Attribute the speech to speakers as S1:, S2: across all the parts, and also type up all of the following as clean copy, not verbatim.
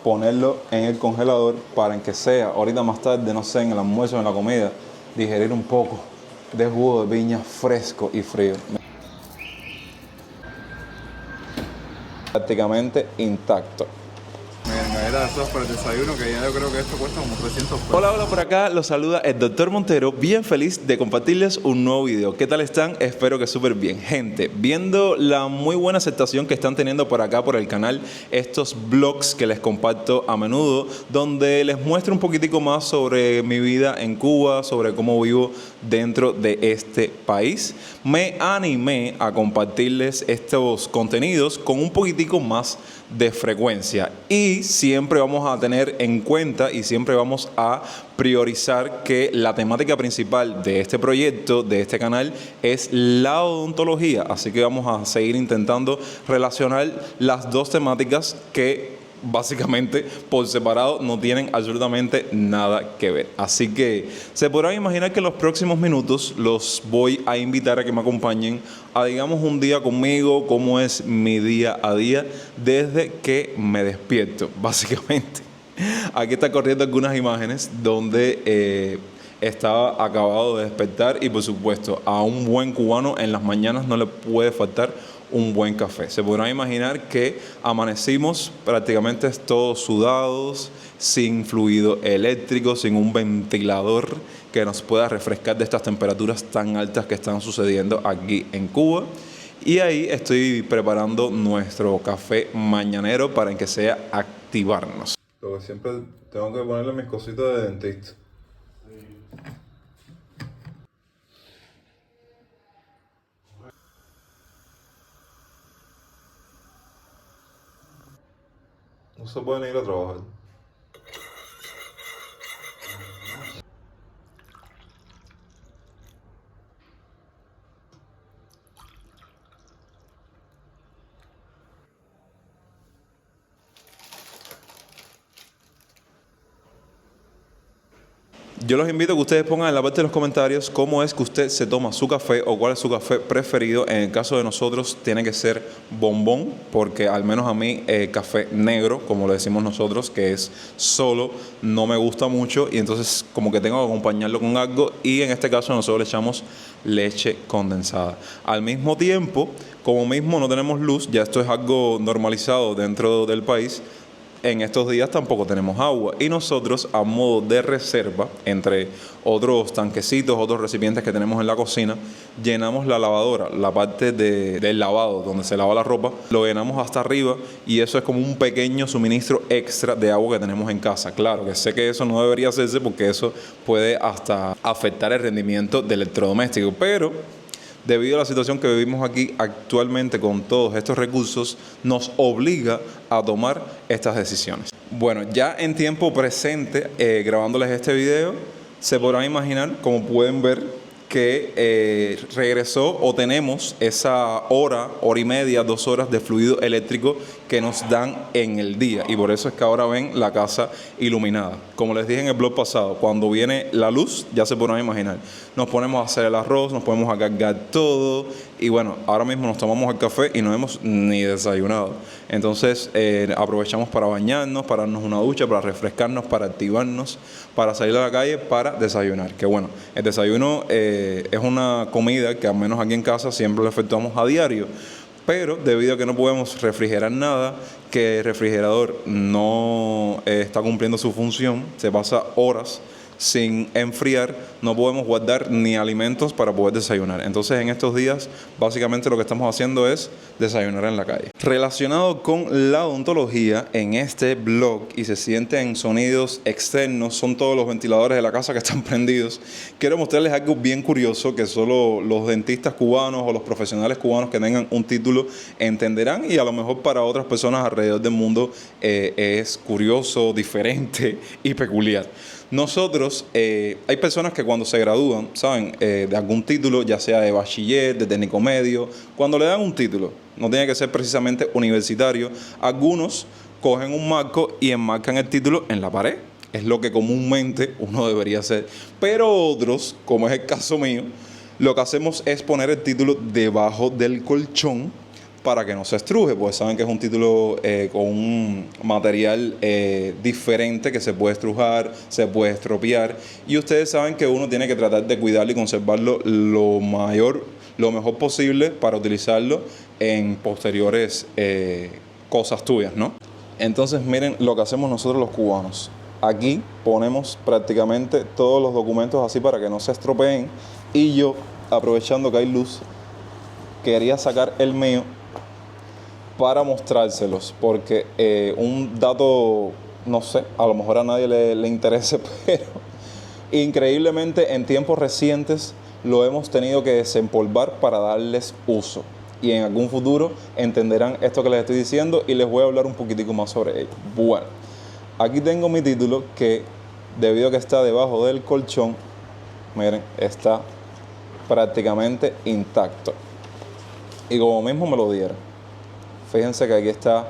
S1: ponerlo en el congelador para que sea ahorita más tarde, no sé, en el almuerzo o en la comida, digerir un poco de jugo de piña fresco y frío. Prácticamente intacto.
S2: Miren, galletas de sodas para el desayuno, que ya yo creo que esto cuesta como 300 pesos.
S1: Hola, por acá los saluda el Dr. Montero, bien feliz de compartirles un nuevo video. ¿Qué tal están? Espero que súper bien. Gente, viendo la muy buena aceptación que están teniendo por acá por el canal, estos vlogs que les comparto a menudo, donde les muestro un poquitico más sobre mi vida en Cuba, sobre cómo vivo dentro de este país, me animé a compartirles estos contenidos con un poquitico más de frecuencia, y siempre vamos a tener en cuenta y siempre vamos a priorizar que la temática principal de este proyecto, de este canal, es la odontología. Así que vamos a seguir intentando relacionar las dos temáticas que básicamente por separado no tienen absolutamente nada que ver. Así que se podrán imaginar que en los próximos minutos los voy a invitar a que me acompañen a, digamos, un día conmigo, cómo es mi día a día desde que me despierto, básicamente. Aquí está corriendo algunas imágenes donde estaba acabado de despertar, y por supuesto a un buen cubano en las mañanas no le puede faltar un buen café. Se podrán imaginar que amanecimos prácticamente todos sudados, sin fluido eléctrico, sin un ventilador que nos pueda refrescar de estas temperaturas tan altas que están sucediendo aquí en Cuba. Y ahí estoy preparando nuestro café mañanero para que sea activarnos. Lo que siempre tengo que ponerle mis cositas de dentista. No se pueden ir a trabajar. Yo los invito a que ustedes pongan en la parte de los comentarios cómo es que usted se toma su café o cuál es su café preferido. En el caso de nosotros tiene que ser bombón, porque al menos a mí café negro, como lo decimos nosotros, que es solo, no me gusta mucho, y entonces como que tengo que acompañarlo con algo, y en este caso nosotros le echamos leche condensada. Al mismo tiempo, como mismo no tenemos luz, ya esto es algo normalizado dentro del país, en estos días tampoco tenemos agua, y nosotros, a modo de reserva, entre otros tanquecitos, otros recipientes que tenemos en la cocina, llenamos la lavadora, la parte del lavado donde se lava la ropa, lo llenamos hasta arriba, y eso es como un pequeño suministro extra de agua que tenemos en casa. Claro que sé que eso no debería hacerse porque eso puede hasta afectar el rendimiento del electrodoméstico, pero debido a la situación que vivimos aquí actualmente con todos estos recursos, nos obliga a tomar estas decisiones. Bueno, ya en tiempo presente, grabándoles este video, se podrán imaginar, como pueden ver, que regresó, o tenemos esa hora y media, 2 horas de fluido eléctrico que nos dan en el día, y por eso es que ahora ven la casa iluminada. Como les dije en el blog pasado, cuando viene la luz, ya se podrán imaginar, nos ponemos a hacer el arroz, nos ponemos a cargar todo, y bueno, ahora mismo nos tomamos el café y no hemos ni desayunado. Entonces aprovechamos para bañarnos, para darnos una ducha, para refrescarnos, para activarnos, para salir a la calle, para desayunar. Que bueno, el desayuno es una comida que al menos aquí en casa siempre lo efectuamos a diario, pero debido a que no podemos refrigerar nada, que el refrigerador no está cumpliendo su función, se pasa horas sin enfriar, no podemos guardar ni alimentos para poder desayunar. Entonces en estos días básicamente lo que estamos haciendo es desayunar en la calle. Relacionado con la odontología, en este blog, y se sienten sonidos externos, son todos los ventiladores de la casa que están prendidos, quiero mostrarles algo bien curioso que solo los dentistas cubanos o los profesionales cubanos que tengan un título entenderán, y a lo mejor para otras personas alrededor del mundo es curioso, diferente y peculiar. Nosotros, hay personas que cuando se gradúan, ¿saben? De algún título, ya sea de bachiller, de técnico medio, cuando le dan un título, no tiene que ser precisamente universitario, algunos cogen un marco y enmarcan el título en la pared. Es lo que comúnmente uno debería hacer. Pero otros, como es el caso mío, lo que hacemos es poner el título debajo del colchón para que no se estruje, pues saben que es un título con un material diferente que se puede estrujar, se puede estropear, y ustedes saben que uno tiene que tratar de cuidarlo y conservarlo lo mejor posible para utilizarlo en posteriores cosas tuyas, ¿no? Entonces miren lo que hacemos nosotros los cubanos. Aquí ponemos prácticamente todos los documentos así para que no se estropeen, y yo, aprovechando que hay luz, quería sacar el mío para mostrárselos, porque un dato, no sé, a lo mejor a nadie le interese, pero increíblemente en tiempos recientes lo hemos tenido que desempolvar para darles uso. Y en algún futuro entenderán esto que les estoy diciendo y les voy a hablar un poquitico más sobre ello. Bueno, aquí tengo mi título que, debido a que está debajo del colchón, miren, está prácticamente intacto. Y como mismo me lo dieron. Fíjense que aquí está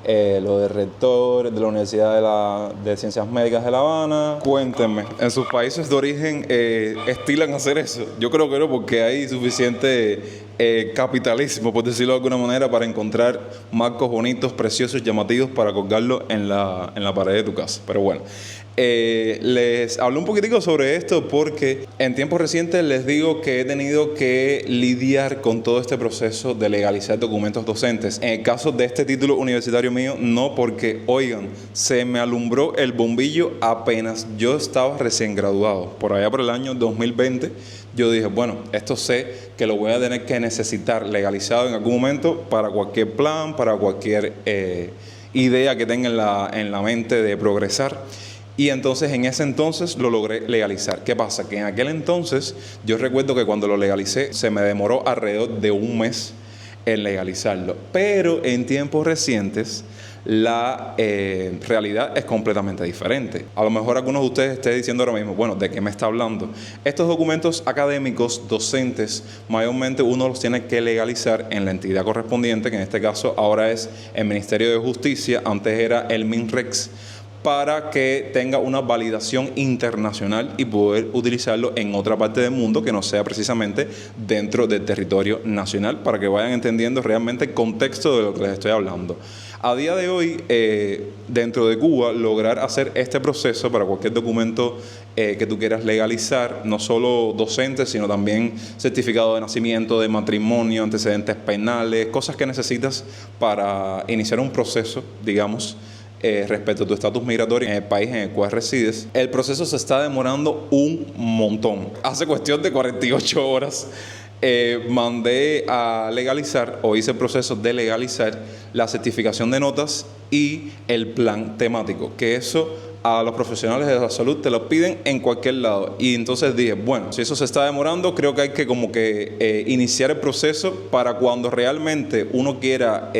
S1: lo de rector de la Universidad de Ciencias Médicas de La Habana. Cuéntenme, ¿en sus países de origen estilan hacer eso? Yo creo que no, porque hay suficiente capitalismo, por decirlo de alguna manera, para encontrar marcos bonitos, preciosos, llamativos para colgarlo en la pared de tu casa. Pero bueno, les hablo un poquitico sobre esto porque en tiempos recientes les digo que he tenido que lidiar con todo este proceso de legalizar documentos docentes. En el caso de este título universitario mío, no, porque, oigan, se me alumbró el bombillo apenas yo estaba recién graduado. Por allá por el año 2020, yo dije, bueno, esto sé que lo voy a tener que necesitar legalizado en algún momento para cualquier plan, para cualquier idea que tenga en la mente de progresar. Y entonces en ese entonces lo logré legalizar. ¿Qué pasa? Que en aquel entonces yo recuerdo que cuando lo legalicé se me demoró alrededor de un mes en legalizarlo. Pero en tiempos recientes la realidad es completamente diferente. A lo mejor algunos de ustedes estén diciendo ahora mismo, bueno, ¿de qué me está hablando? Estos documentos académicos, docentes, mayormente uno los tiene que legalizar en la entidad correspondiente, que en este caso ahora es el Ministerio de Justicia, antes era el MINREX, para que tenga una validación internacional y poder utilizarlo en otra parte del mundo que no sea precisamente dentro del territorio nacional, para que vayan entendiendo realmente el contexto de lo que les estoy hablando. A día de hoy, dentro de Cuba, lograr hacer este proceso para cualquier documento que tú quieras legalizar, no solo docente, sino también certificado de nacimiento, de matrimonio, antecedentes penales, cosas que necesitas para iniciar un proceso, digamos, respecto a tu estatus migratorio en el país en el cual resides, el proceso se está demorando un montón. Hace cuestión de 48 horas mandé a legalizar, o hice el proceso de legalizar la certificación de notas y el plan temático, que eso a los profesionales de la salud te lo piden en cualquier lado. Y entonces dije, bueno, si eso se está demorando, creo que hay que como que iniciar el proceso para cuando realmente uno quiera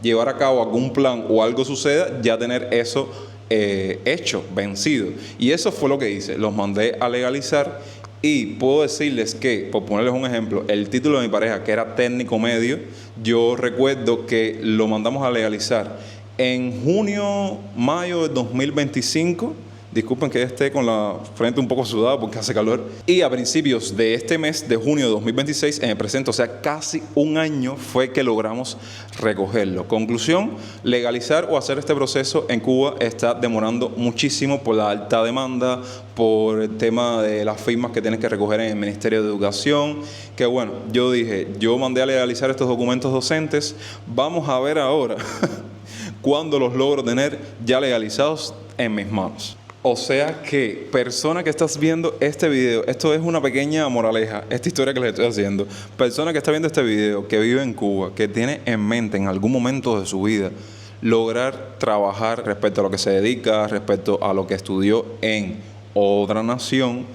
S1: llevar a cabo algún plan o algo suceda, ya tener eso hecho, vencido. Y eso fue lo que hice, los mandé a legalizar. Y puedo decirles que, por ponerles un ejemplo, el título de mi pareja, que era técnico medio, yo recuerdo que lo mandamos a legalizar en junio, mayo de 2025. Disculpen que esté con la frente un poco sudada porque hace calor. Y a principios de este mes de junio de 2026, en el presente, o sea, casi un año, fue que logramos recogerlo. Conclusión, legalizar o hacer este proceso en Cuba está demorando muchísimo por la alta demanda, por el tema de las firmas que tienes que recoger en el Ministerio de Educación. Que bueno, yo dije, yo mandé a legalizar estos documentos docentes, vamos a ver ahora cuándo los logro tener ya legalizados en mis manos. O sea que, persona que estás viendo este video, esto es una pequeña moraleja, esta historia que les estoy haciendo. Persona que está viendo este video, que vive en Cuba, que tiene en mente en algún momento de su vida lograr trabajar respecto a lo que se dedica, respecto a lo que estudió en otra nación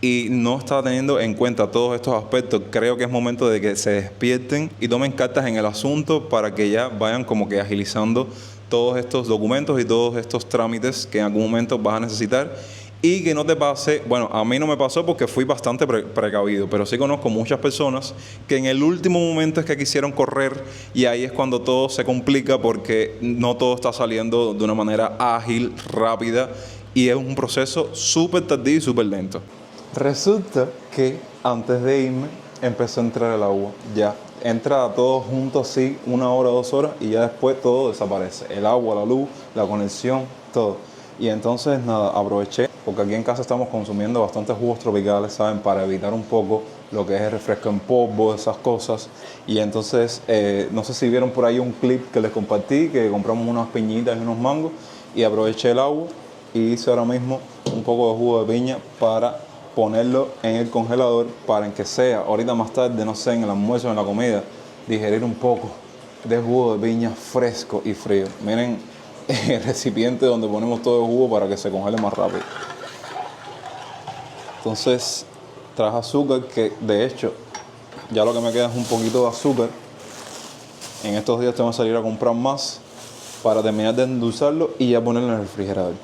S1: y no está teniendo en cuenta todos estos aspectos, creo que es momento de que se despierten y tomen cartas en el asunto para que ya vayan como que agilizando todos estos documentos y todos estos trámites que en algún momento vas a necesitar, y que no te pase, bueno, a mí no me pasó porque fui bastante precavido, pero sí conozco muchas personas que en el último momento es que quisieron correr y ahí es cuando todo se complica porque no todo está saliendo de una manera ágil, rápida, y es un proceso súper tardío y súper lento. Resulta que antes de irme empezó a entrar el agua ya entra todo junto así, 1 hora, 2 horas, y ya después todo desaparece. El agua, la luz, la conexión, todo. Y entonces, nada, aproveché, porque aquí en casa estamos consumiendo bastantes jugos tropicales, ¿saben? Para evitar un poco lo que es el refresco en polvo, esas cosas. Y entonces, no sé si vieron por ahí un clip que les compartí, que compramos unas piñitas y unos mangos, y aproveché el agua y hice ahora mismo un poco de jugo de piña para ponerlo en el congelador, para en que sea, ahorita más tarde, no sé, en el almuerzo o en la comida, digerir un poco de jugo de piña fresco y frío. Miren el recipiente donde ponemos todo el jugo para que se congele más rápido. Entonces traje azúcar, que de hecho ya lo que me queda es un poquito de azúcar. En estos días tengo que salir a comprar más para terminar de endulzarlo y ya ponerlo en el refrigerador.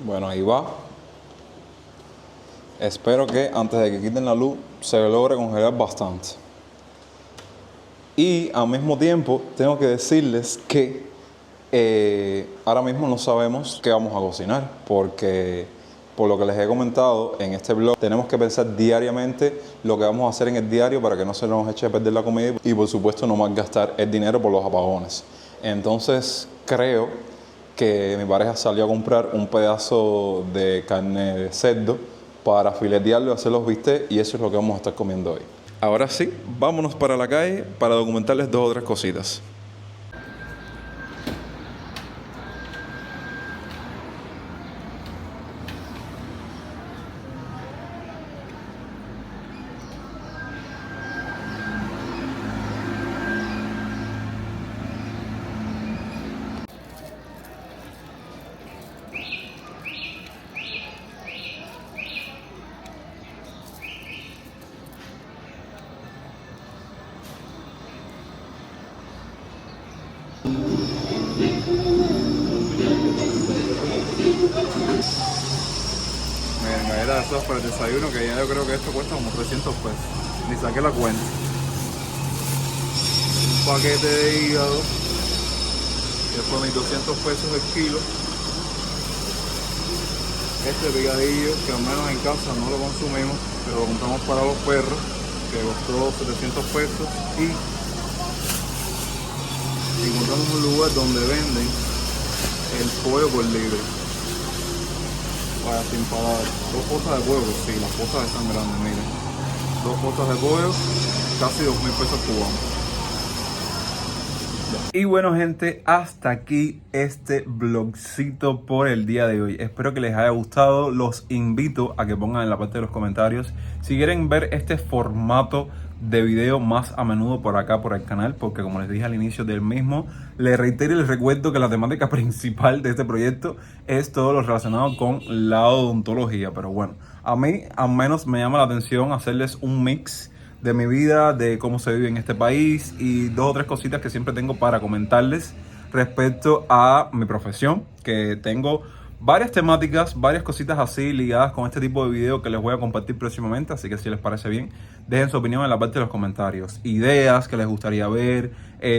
S1: Bueno, ahí va. Espero que antes de que quiten la luz se logre congelar bastante. Y al mismo tiempo tengo que decirles que ahora mismo no sabemos qué vamos a cocinar, porque por lo que les he comentado en este blog, tenemos que pensar diariamente lo que vamos a hacer en el diario para que no se nos eche a perder la comida y por supuesto no malgastar el dinero por los apagones. Entonces creo que mi pareja salió a comprar un pedazo de carne de cerdo para filetearlo y hacer los bistecs, y eso es lo que vamos a estar comiendo hoy. Ahora sí, vámonos para la calle para documentarles 2 o 3 cositas.
S2: Miren, galletas de sodas para el desayuno, que ya yo creo que esto cuesta como 300 pesos. Ni saqué la cuenta. Un paquete de hígado, que fue 1.200 pesos el kilo. Este picadillo, que al menos en casa no lo consumimos, pero lo compramos para los perros, que costó 700 pesos. Y encontramos un lugar donde venden el pollo por libre. Para sin pagar. 2 cosas de pollo, sí, las cosas están grandes, miren. 2 cosas de pollo, casi 2.000 pesos cubanos.
S3: Y bueno, gente, hasta aquí este vlogcito por el día de hoy. Espero que les haya gustado. Los invito a que pongan en la parte de los comentarios si quieren ver este formato de video más a menudo por acá, por el canal, porque como les dije al inicio del mismo, les reitero y les recuerdo que la temática principal de este proyecto es todo lo relacionado con la odontología. Pero bueno, a mí al menos me llama la atención hacerles un mix de mi vida, de cómo se vive en este país y 2 o 3 cositas que siempre tengo para comentarles respecto a mi profesión, que tengo varias temáticas, varias cositas así ligadas con este tipo de video que les voy a compartir próximamente, así que si les parece bien, dejen su opinión en la parte de los comentarios, ideas que les gustaría ver,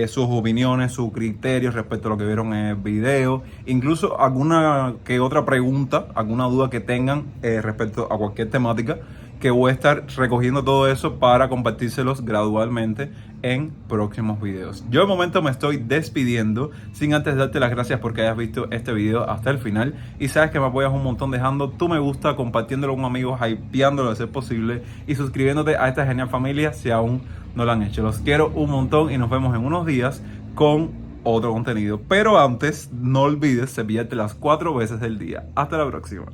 S3: sus opiniones, sus criterios respecto a lo que vieron en el video, incluso alguna que otra pregunta, alguna duda que tengan respecto a cualquier temática, que voy a estar recogiendo todo eso para compartírselos gradualmente en próximos videos. Yo de momento me estoy despidiendo, sin antes darte las gracias porque hayas visto este video hasta el final, y sabes que me apoyas un montón dejando tu me gusta, compartiéndolo con amigos, hypeándolo de ser posible y suscribiéndote a esta genial familia si aún no lo han hecho. Los quiero un montón y nos vemos en unos días con otro contenido. Pero antes, no olvides cepillarte las 4 veces del día. Hasta la próxima.